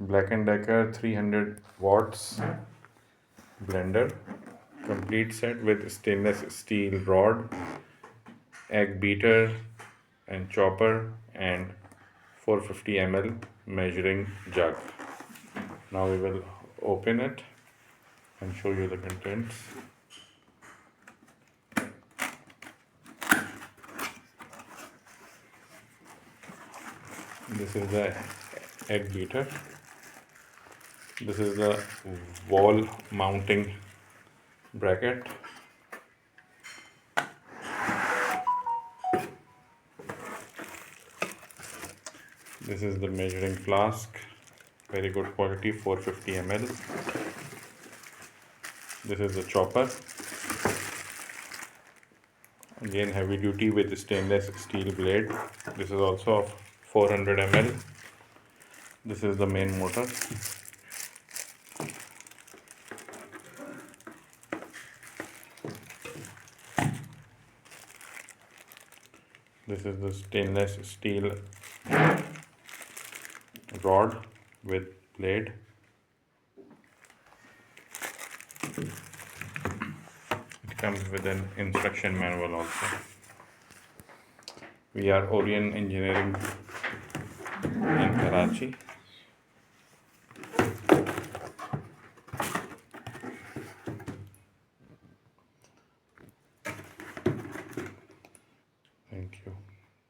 Black&Decker 300 watts blender, complete set with stainless steel rod, egg beater and chopper, and 450 ml measuring jug. Now we will open it and show you the contents. This is the egg beater. This is the wall mounting bracket. This is the measuring flask, very good quality, 450 ml. This is the chopper, again heavy duty with stainless steel blade. This is also of 400 ml. This is the main motor. This is the stainless steel rod with blade. It comes with an instruction manual also. We are Orion Engineering in Karachi.